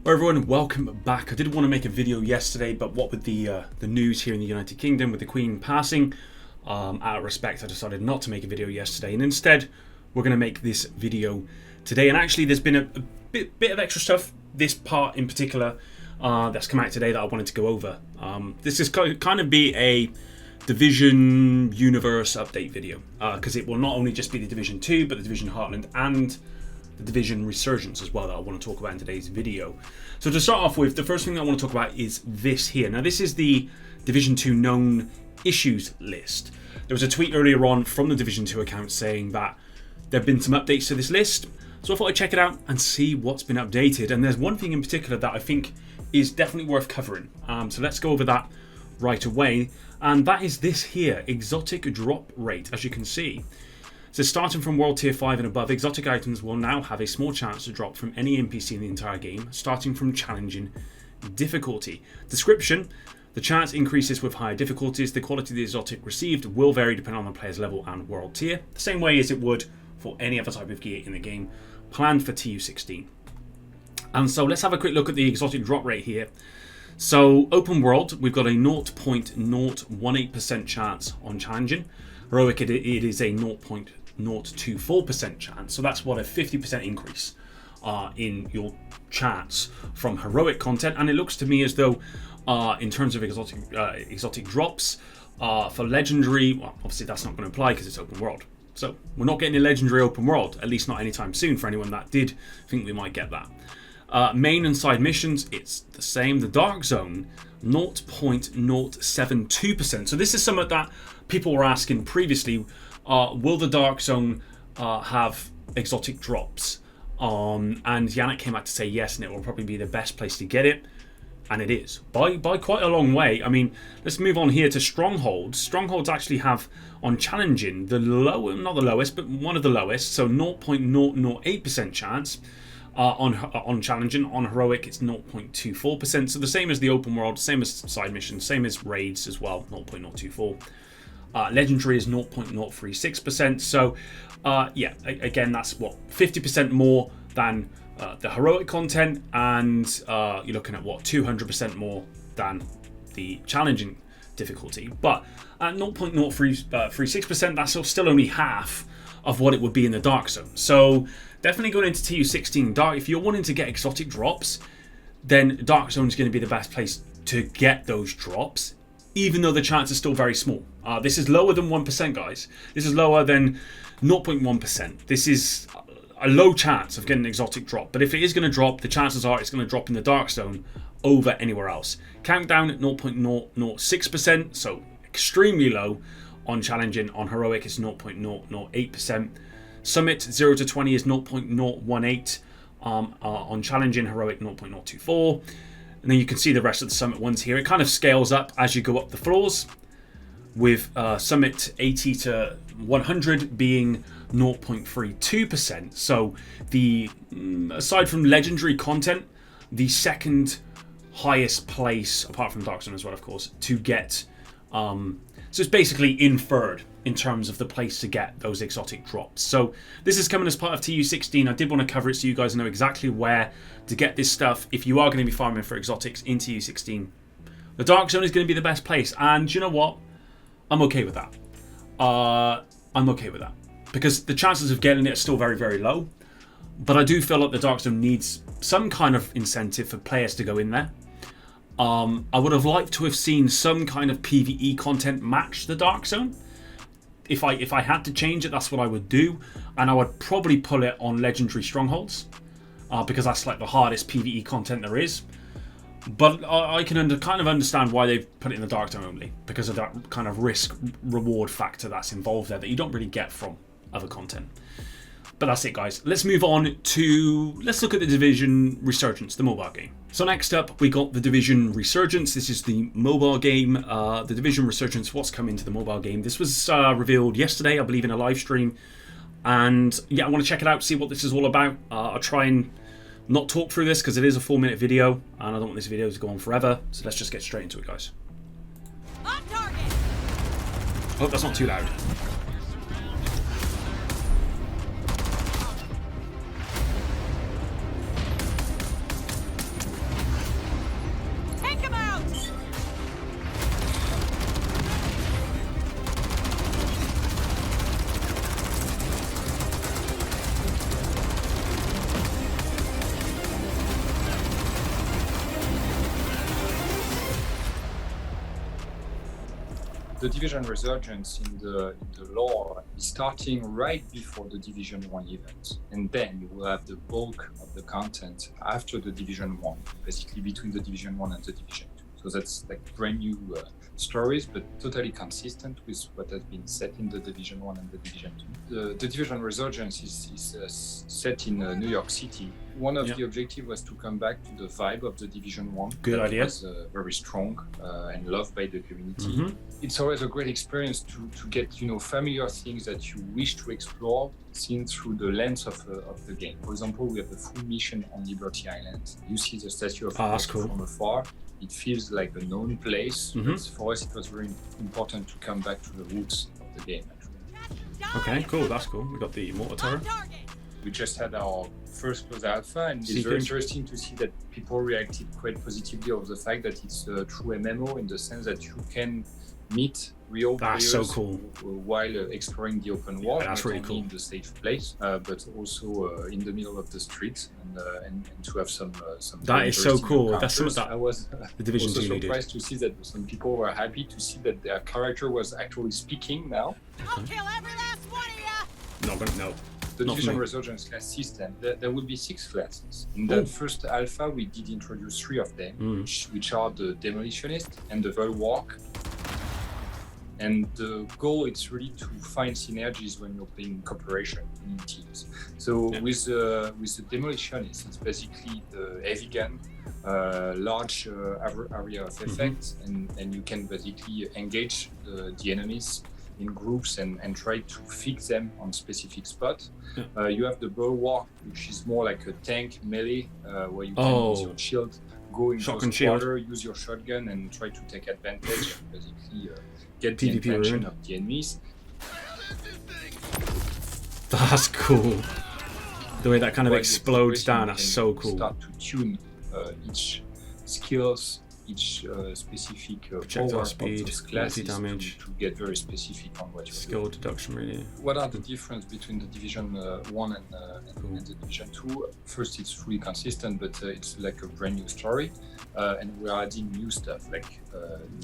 Hi everyone, welcome back. I did want to make a video yesterday, but what with the news here in the United Kingdom with the Queen passing, out of respect I decided not to make a video yesterday, and instead we're going to make this video today. And actually there's been a bit of extra stuff, this part in particular, that's come out today that I wanted to go over. This is kind of be a Division universe update video, because it will not only just be the Division 2, but the Division Heartland and the Division Resurgence as well that I want to talk about in today's video. So to start off with, the first thing I want to talk about is this here. Now this is the Division 2 known issues list. There was a tweet earlier on from the Division 2 account saying that there have been some updates to this list. So I thought I'd check it out and see what's been updated. And there's one thing in particular that I think is definitely worth covering. So let's go over that right away. And that is this here, exotic drop rate, as you can see. So starting from World Tier 5 and above, exotic items will now have a small chance to drop from any NPC in the entire game, starting from challenging difficulty. Description: the chance increases with higher difficulties. The quality of the exotic received will vary depending on the player's level and world tier, the same way as it would for any other type of gear in the game, planned for TU16. And so let's have a quick look at the exotic drop rate here. So open world, we've got a 0.018% chance on challenging. Heroic, it is a 0.024% chance. So that's what, a 50% increase in your chance from heroic content. And it looks to me as though in terms of exotic drops for legendary, well, obviously that's not going to apply because it's open world. So we're not getting a legendary open world, at least not anytime soon for anyone that did think we might get that. Main and side missions, it's the same. The Dark Zone, 0.072%. So this is something that people were asking previously. Will the Dark Zone have exotic drops? And Yannick came out to say yes, and it will probably be the best place to get it. And it is, by quite a long way. I mean, let's move on here to Strongholds. Strongholds actually have, on challenging, the low, not the lowest, but one of the lowest, so 0.008% chance. On challenging. On heroic, it's 0.24%. So the same as the open world, same as side missions, same as raids as well, 0.024. Legendary is 0.036%. So yeah, again, that's what, 50% more than the heroic content, and you're looking at what, 200% more than the challenging difficulty. But at 0.036%, that's still only half of what it would be in the Dark Zone. So definitely going into TU16 Dark, if you're wanting to get exotic drops, then Dark Zone is going to be the best place to get those drops, even though the chance is still very small. This is lower than 1%, guys. This is lower than 0.1%. This is a low chance of getting an exotic drop, but if it is going to drop, the chances are it's going to drop in the Dark Zone over anywhere else. Countdown at 0.006%, so extremely low. On challenging. On heroic, it's 0.008%. Summit 0 to 20 is 0.018. On challenging, heroic 0.024. And then you can see the rest of the summit ones here. It kind of scales up as you go up the floors, with summit 80 to 100 being 0.32%. So the aside from legendary content, the second highest place, apart from Dark Zone as well, of course, to get. So it's basically inferred in terms of the place to get those exotic drops. So this is coming as part of TU16. I did want to cover it so you guys know exactly where to get this stuff if you are going to be farming for exotics in TU16. The Dark Zone is going to be the best place, and you know what? I'm okay with that. I'm okay with that because the chances of getting it are still very, very low. But I do feel like the Dark Zone needs some kind of incentive for players to go in there. I would have liked to have seen some kind of PvE content match the Dark Zone. If I had to change it, that's what I would do, and I would probably pull it on legendary strongholds because that's like the hardest PvE content there is. But I can kind of understand why they've put it in the Dark Zone only, because of that kind of risk-reward factor that's involved there that you don't really get from other content. But that's it, guys. Let's move on to, let's look at the Division Resurgence, the mobile game. So next up, we got the Division Resurgence. This is the mobile game. The Division Resurgence, what's come into the mobile game. This was revealed yesterday, I believe, in a live stream. And yeah, I want to check it out, see what this is all about. I'll try and not talk through this because it is a 4-minute video, and I don't want this video to go on forever. So let's just get straight into it, guys. On target. Hope that's not too loud. the Division Resurgence in the lore is starting right before the Division 1 event. And then you will have the bulk of the content after the Division 1, basically between the Division 1 and the Division 2. So that's like brand new stories, but totally consistent with what has been set in the Division 1 and the Division 2. The Division Resurgence is set in New York City. One of the objectives was to come back to the vibe of the Division 1. Good idea. It was very strong and loved by the community. It's always a great experience to get familiar things that you wish to explore seen through the lens of the game. For example, we have the full mission on Liberty Island. You see the Statue of Liberty from afar. It feels like a known place. But for us, it was very important to come back to the roots of the game. Actually. Okay, cool. That's cool. We got the mortar turret. We just had our first close alpha, and it's very interesting to see that people reacted quite positively of the fact that it's a true MMO in the sense that you can meet real players while exploring the open world, that's really cool. In the safe place, but also in the middle of the street, and to have some. That is so cool. That's something that I was the Division also 2 surprised to see that some people were happy to see that their character was actually speaking now. I'll kill every last one of you. No. The Division Resurgence class system, there will be 6 classes. In the first alpha, we did introduce 3 of them, which are the Demolitionist and the Bulwark. And the goal is really to find synergies when you're playing cooperation in teams. So with the Demolitionist, it's basically the heavy gun, large area of effect, and you can basically engage the enemies in groups and try to fix them on specific spots. You have the Bulwark, which is more like a tank melee, where you can use your shield, go into the water, use your shotgun, and try to take advantage and basically get the attention of the enemies. That's cool. The way that kind of explodes down, that's so cool. Start to tune each skills, each specific power speed, of those classes damage, to get very specific on what you're skill doing. Deduction, really. What are the difference between the Division 1 and the Division 2? First, it's fully consistent, but it's like a brand new story, and we're adding new stuff like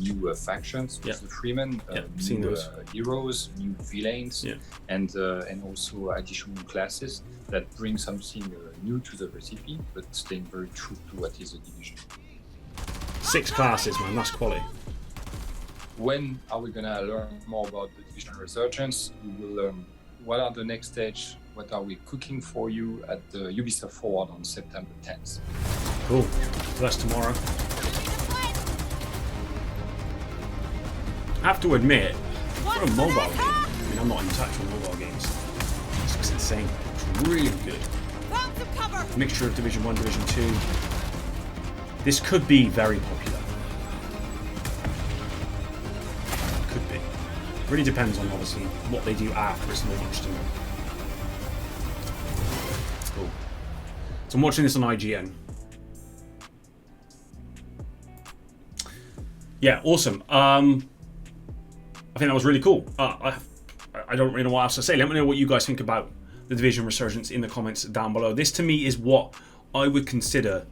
new factions with the Freemen, new heroes, new villains, and also additional classes that bring something new to the recipe, but staying very true to what is a Division. 6 classes, man, that's quality. When are we gonna learn more about the Division Resurgence? We will learn what are the next stage, what are we cooking for you at the Ubisoft Forward on September 10th. Cool, so that's tomorrow. I have to admit, for a mobile game, I mean, I'm not in touch with mobile games. This looks insane. It's really good. Mixture of Division 1, Division 2. This could be very popular. Could be. Really depends on, obviously, what they do after it's launched. Cool. So I'm watching this on IGN. Yeah, awesome. I think that was really cool. I don't really know what else to say. Let me know what you guys think about the Division Resurgence in the comments down below. This, to me, is what I would consider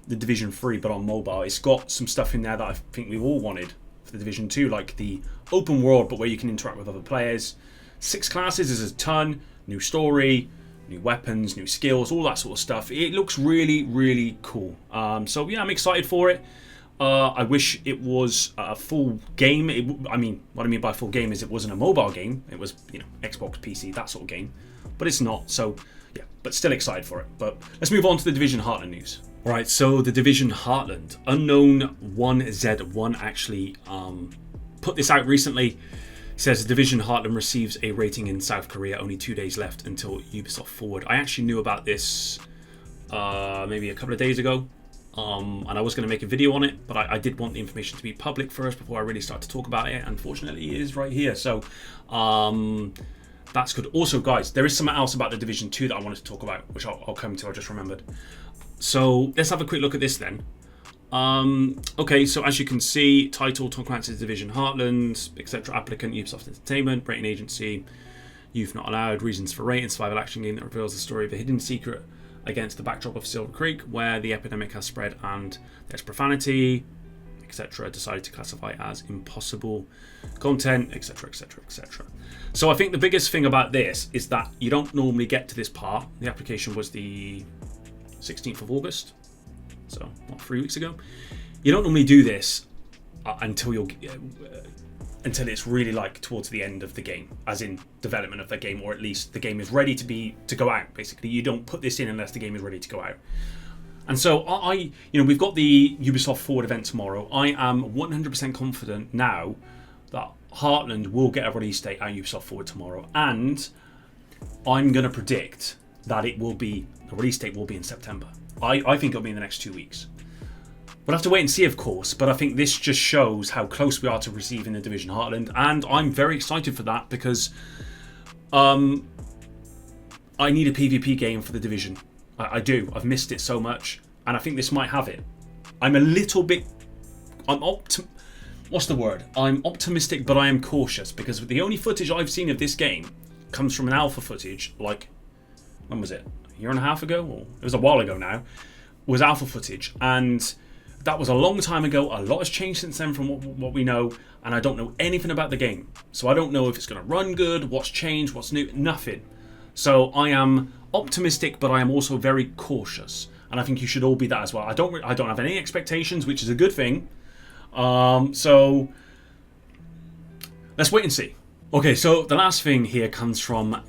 the Division 3, but on mobile. It's got some stuff in there that I think we've all wanted for the Division 2, like the open world, but where you can interact with other players. 6 classes is a ton. New story, new weapons, new skills, all that sort of stuff. It looks really, really cool. So yeah, I'm excited for it. I wish it was a full game. I mean, what I mean by full game is it wasn't a mobile game. It was, Xbox, PC, that sort of game. But it's not. So yeah, but still excited for it. But let's move on to the Division Heartland news. Right, so the Division Heartland. Unknown 1Z1 actually put this out recently. It says the Division Heartland receives a rating in South Korea. Only 2 days left until Ubisoft Forward. I actually knew about this maybe a couple of days ago. And I was going to make a video on it, but I did want the information to be public first before I really start to talk about it. Unfortunately, it is right here. So that's good. Also, guys, there is something else about the Division 2 that I wanted to talk about, which I'll come to. I just remembered. So let's have a quick look at this then. Okay, so as you can see, title, Tom Clancy's Division Heartland, etc. Applicant, Ubisoft Entertainment, rating agency, youth not allowed, reasons for rating, survival action game that reveals the story of a hidden secret against the backdrop of Silver Creek, where the epidemic has spread and there's profanity, etc., decided to classify as impossible content, etc., etc., etc. So I think the biggest thing about this is that you don't normally get to this part. The application was the 16th of August, so what, 3 weeks ago. You don't normally do this until it's really like towards the end of the game, as in development of the game, or at least the game is ready to go out. Basically, you don't put this in unless the game is ready to go out. And so we've got the Ubisoft Forward event tomorrow. I am 100% confident now that Heartland will get a release date at Ubisoft Forward tomorrow, and I'm going to predict that the release date will be in September. I think it'll be in the next 2 weeks. We'll have to wait and see, of course, but I think this just shows how close we are to receiving the Division Heartland, and I'm very excited for that because I need a PvP game for the Division. I do. I've missed it so much, and I think this might have it. I'm optimistic, but I am cautious, because the only footage I've seen of this game comes from an alpha footage, like, when was it? A year and a half ago? Or it was a while ago now. It was alpha footage, and that was a long time ago. A lot has changed since then from what we know, and I don't know anything about the game. So I don't know if it's going to run good, what's changed, what's new, nothing. So I am optimistic, but I am also very cautious, and I think you should all be that as well. I don't have any expectations, which is a good thing. So let's wait and see. Okay, so the last thing here comes from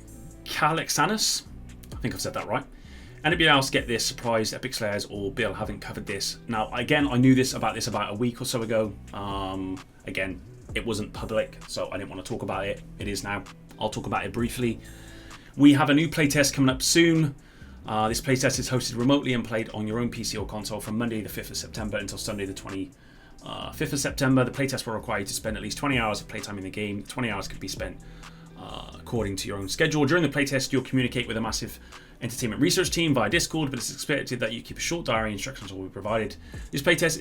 Calixanus. I think I've said that right. Anybody else get this? Surprised Epic Slayers or Bill haven't covered this. Now, again, I knew this about a week or so ago. Again, it wasn't public, so I didn't want to talk about it. It is now. I'll talk about it briefly. We have a new playtest coming up soon. This playtest is hosted remotely and played on your own PC or console from Monday the 5th of September until Sunday the 25th of September. The playtest will require you to spend at least 20 hours of playtime in the game. 20 hours could be spent according to your own schedule. During the playtest, you'll communicate with a massive entertainment research team via Discord, but it's expected that you keep a short diary. Instructions will be provided. This playtest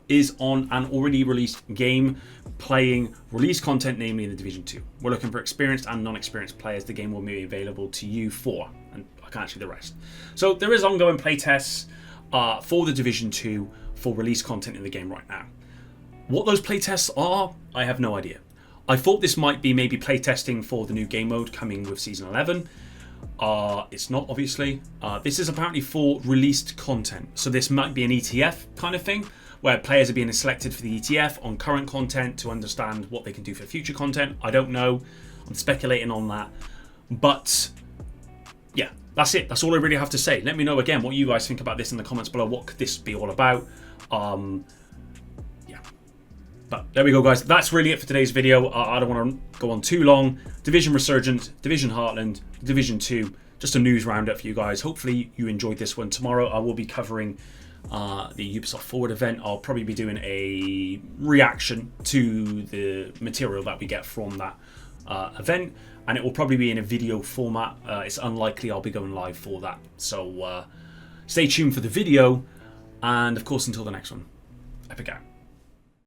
is on an already released game, playing release content, namely the Division 2. We're looking for experienced and non-experienced players. The game will be available to you for, and I can't see the rest. So there is ongoing playtests for the Division 2 for release content in the game right now. What those playtests are, I have no idea. I thought this might be maybe playtesting for the new game mode coming with Season 11. It's not, obviously. This is apparently for released content. So this might be an ETF kind of thing, where players are being selected for the ETF on current content to understand what they can do for future content. I don't know. I'm speculating on that. But yeah, that's it. That's all I really have to say. Let me know again what you guys think about this in the comments below. What could this be all about? But there we go, guys. That's really it for today's video. I don't want to go on too long. Division Resurgence, Division Heartland, Division 2. Just a news roundup for you guys. Hopefully you enjoyed this one. Tomorrow I will be covering the Ubisoft Forward event. I'll probably be doing a reaction to the material that we get from that event. And it will probably be in a video format. It's unlikely I'll be going live for that. So stay tuned for the video. And of course, until the next one, Epic out.